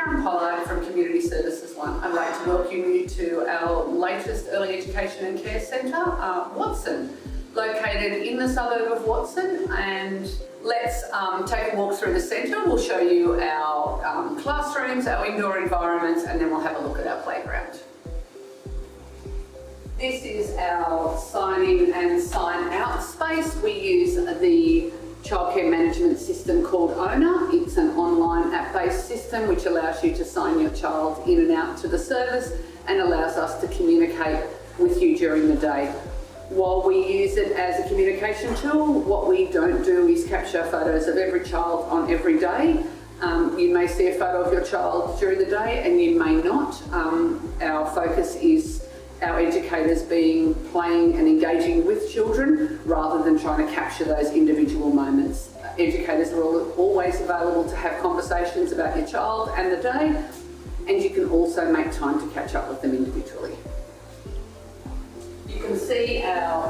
Karen Pollard from Community Services One. I'd like to welcome you to our latest early education and care centre, Watson, located in the suburb of Watson. And let's take a walk through the centre. We'll show you our classrooms, our indoor environments, and then we'll have a look at our playground. This is our sign in and sign out space. We use the childcare management system called Owner. It's an online app-based system which allows you to sign your child in and out to the service and allows us to communicate with you during the day. While we use it as a communication tool, what we don't do is capture photos of every child on every day. You may see a photo of your child during the day and you may not. Our focus is our educators playing and engaging with children rather than trying to capture those individual moments. Educators are always available to have conversations about your child and the day, and you can also make time to catch up with them individually. You can see our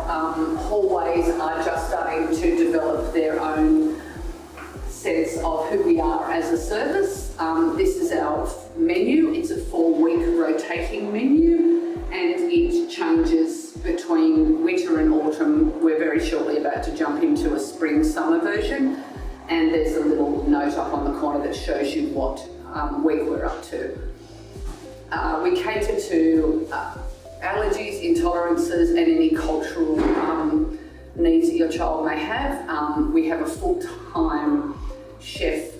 hallways are just starting to develop their own sense of who we are as a service. This is our menu. It's a 4-week rotating menu. And it changes between winter and autumn. We're very shortly about to jump into a spring-summer version, and there's a little note up on the corner that shows you what week we're up to. We cater to allergies, intolerances, and any cultural needs that your child may have. We have a full-time chef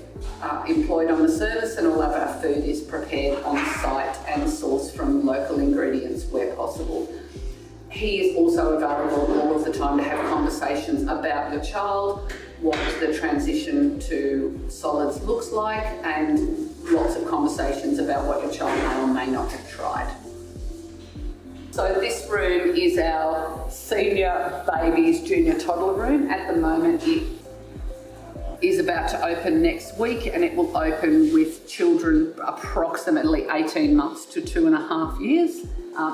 employed on the service, and all of our food is prepared on site and sourced from local ingredients where possible. He is also available all of the time to have conversations about your child, what the transition to solids looks like, and lots of conversations about what your child may or may not have tried. So this room is our senior babies junior toddler room. At the moment it is about to open next week, and it will open with children approximately 18 months to 2.5 years.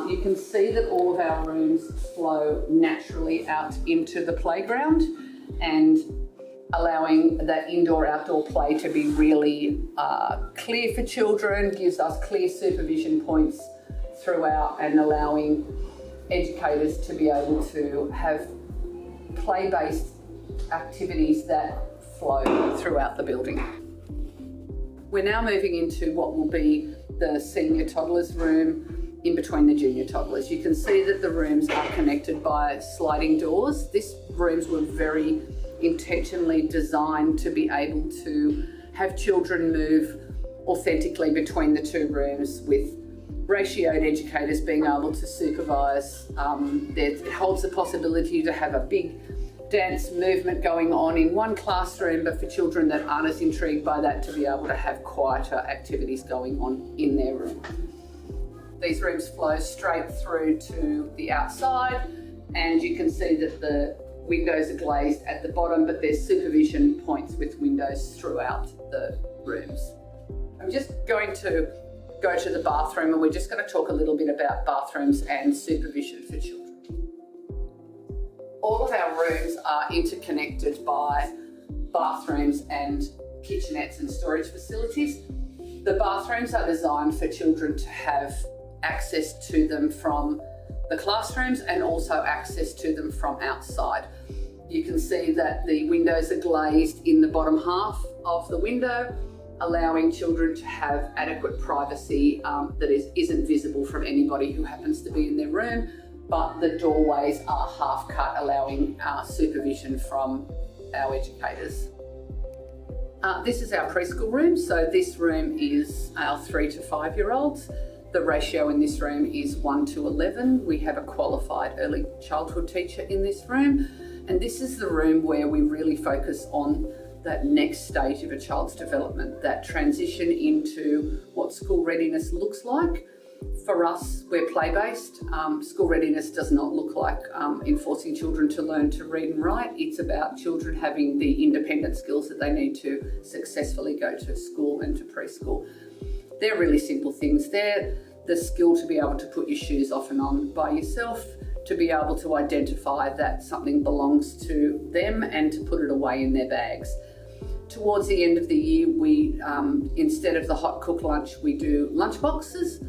You can see that all of our rooms flow naturally out into the playground, and allowing that indoor-outdoor play to be really clear for children, gives us clear supervision points throughout, and allowing educators to be able to have play-based activities that flow throughout the building. We're now moving into what will be the senior toddlers room in between the junior toddlers. You can see that the rooms are connected by sliding doors. These rooms were very intentionally designed to be able to have children move authentically between the two rooms, with ratioed educators being able to supervise. It holds the possibility to have a big dance movement going on in one classroom, but for children that aren't as intrigued by that, to be able to have quieter activities going on in their room. These rooms flow straight through to the outside, and you can see that the windows are glazed at the bottom, but there's supervision points with windows throughout the rooms. I'm just going to go to the bathroom, and we're just going to talk a little bit about bathrooms and supervision for children. All of our rooms are interconnected by bathrooms and kitchenettes and storage facilities. The bathrooms are designed for children to have access to them from the classrooms and also access to them from outside. You can see that the windows are glazed in the bottom half of the window, allowing children to have adequate privacy that isn't visible from anybody who happens to be in their room. But the doorways are half cut, allowing supervision from our educators. This is our preschool room. So this room is our 3 to 5 year olds. The ratio in this room is 1 to 11. We have a qualified early childhood teacher in this room. And this is the room where we really focus on that next stage of a child's development, that transition into what school readiness looks like. For us, we're play-based. School readiness does not look like enforcing children to learn to read and write. It's about children having the independent skills that they need to successfully go to school and to preschool. They're really simple things. They're the skill to be able to put your shoes off and on by yourself, to be able to identify that something belongs to them and to put it away in their bags. Towards the end of the year, we, instead of the hot cooked lunch, we do lunch boxes.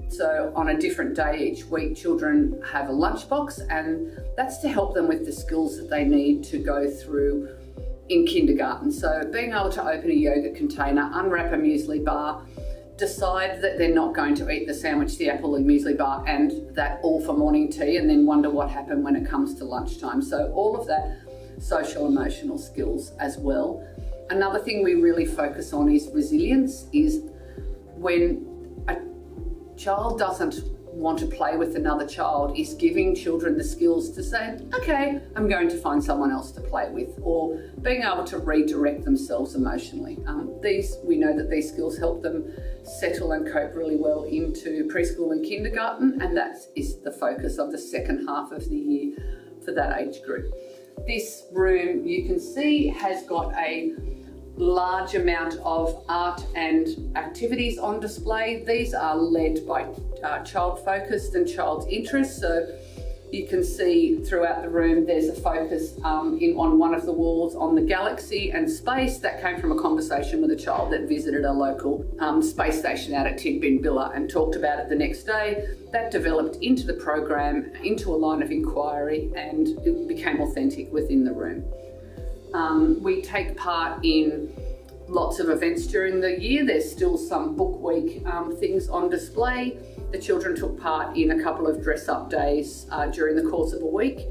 So on a different day each week, children have a lunchbox, and that's to help them with the skills that they need to go through in kindergarten. So being able to open a yogurt container, unwrap a muesli bar, decide that they're not going to eat the sandwich, the apple, the muesli bar, and that all for morning tea, and then wonder what happened when it comes to lunchtime. So all of that social emotional skills as well. Another thing we really focus on is resilience, is when a child doesn't want to play with another child, is giving children the skills to say, okay, I'm going to find someone else to play with, or being able to redirect themselves emotionally. We know that these skills help them settle and cope really well into preschool and kindergarten, and that is the focus of the second half of the year for that age group. This room, you can see, has got a large amount of art and activities on display. These are led by child-focused and child's interest. So you can see throughout the room there's a focus on one of the walls on the galaxy and space. That came from a conversation with a child that visited a local space station out at Tidbinbilla and talked about it the next day. That developed into the program, into a line of inquiry, and it became authentic within the room. We take part in lots of events during the year. There's still some book week things on display. The children took part in a couple of dress-up days during the course of a week.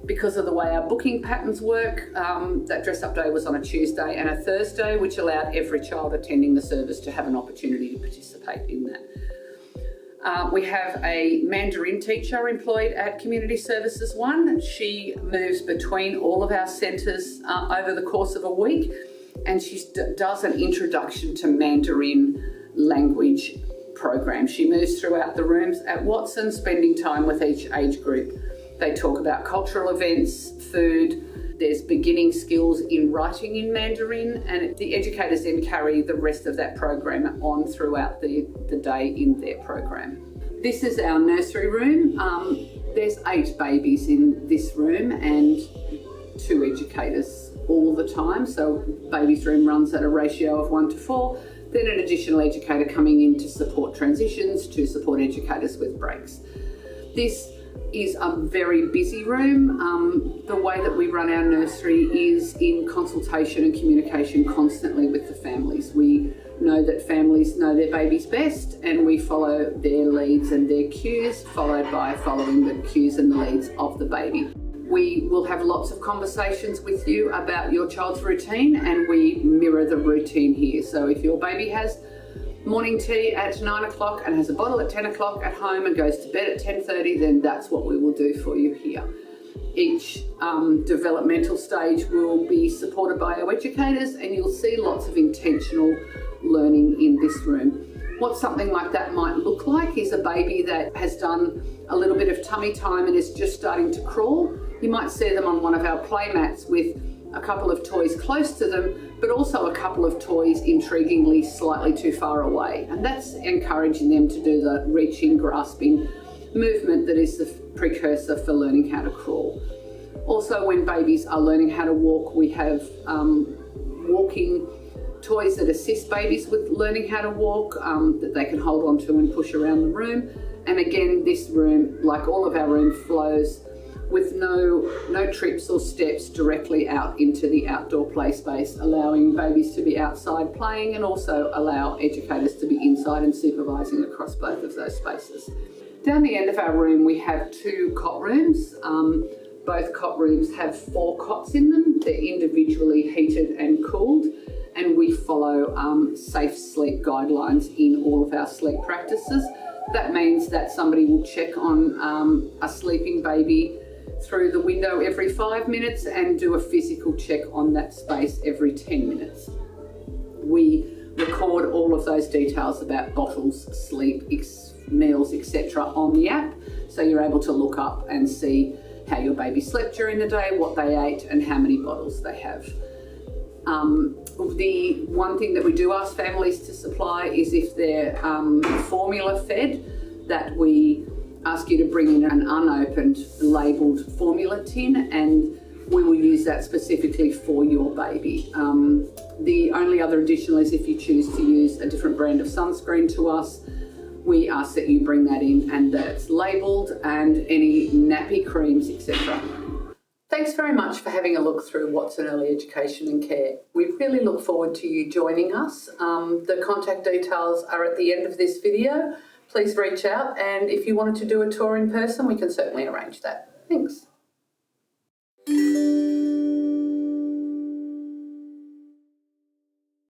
Because of the way our booking patterns work, that dress-up day was on a Tuesday and a Thursday, which allowed every child attending the service to have an opportunity to participate in that. We have a Mandarin teacher employed at Community Services 1. She moves between all of our centres over the course of a week, and she does an introduction to Mandarin language program. She moves throughout the rooms at Watson, spending time with each age group. They talk about cultural events, food. There's beginning skills in writing in Mandarin, and the educators then carry the rest of that program on throughout the day in their program. This is our nursery room. There's 8 babies in this room and 2 educators all the time. So babies room runs at a ratio of 1 to 4. Then an additional educator coming in to support transitions, to support educators with breaks. This is a very busy room. The way that we run our nursery is in consultation and communication constantly with the families. We know that families know their babies best, and we follow their leads and their cues, followed by following the cues and the leads of the baby. We will have lots of conversations with you about your child's routine, and we mirror the routine here. So if your baby has morning tea at 9 o'clock and has a bottle at 10 o'clock at home and goes to bed at 10:30, then that's what we will do for you here. Each developmental stage will be supported by our educators, and you'll see lots of intentional learning in this room. What something like that might look like is a baby that has done a little bit of tummy time and is just starting to crawl. You might see them on one of our play mats with a couple of toys close to them, but also a couple of toys intriguingly slightly too far away. And that's encouraging them to do the reaching, grasping movement that is the precursor for learning how to crawl. Also, when babies are learning how to walk, we have walking toys that assist babies with learning how to walk, that they can hold on to and push around the room. And again, this room, like all of our rooms, flows with no trips or steps directly out into the outdoor play space, allowing babies to be outside playing and also allow educators to be inside and supervising across both of those spaces. Down the end of our room, we have 2 cot rooms. Both cot rooms have 4 cots in them. They're individually heated and cooled, and we follow safe sleep guidelines in all of our sleep practices. That means that somebody will check on a sleeping baby through the window every 5 minutes and do a physical check on that space every 10 minutes. We record all of those details about bottles, sleep, meals, etc. on the app, so you're able to look up and see how your baby slept during the day, what they ate, and how many bottles they have. The one thing that we do ask families to supply is if they're formula fed, that we ask you to bring in an unopened labelled formula tin, and we will use that specifically for your baby. The only other additional is if you choose to use a different brand of sunscreen to us, we ask that you bring that in and that it's labelled, and any nappy creams, etc. Thanks very much for having a look through what's in early education and care. We really look forward to you joining us. The contact details are at the end of this video. Please reach out, and if you wanted to do a tour in person, we can certainly arrange that. Thanks.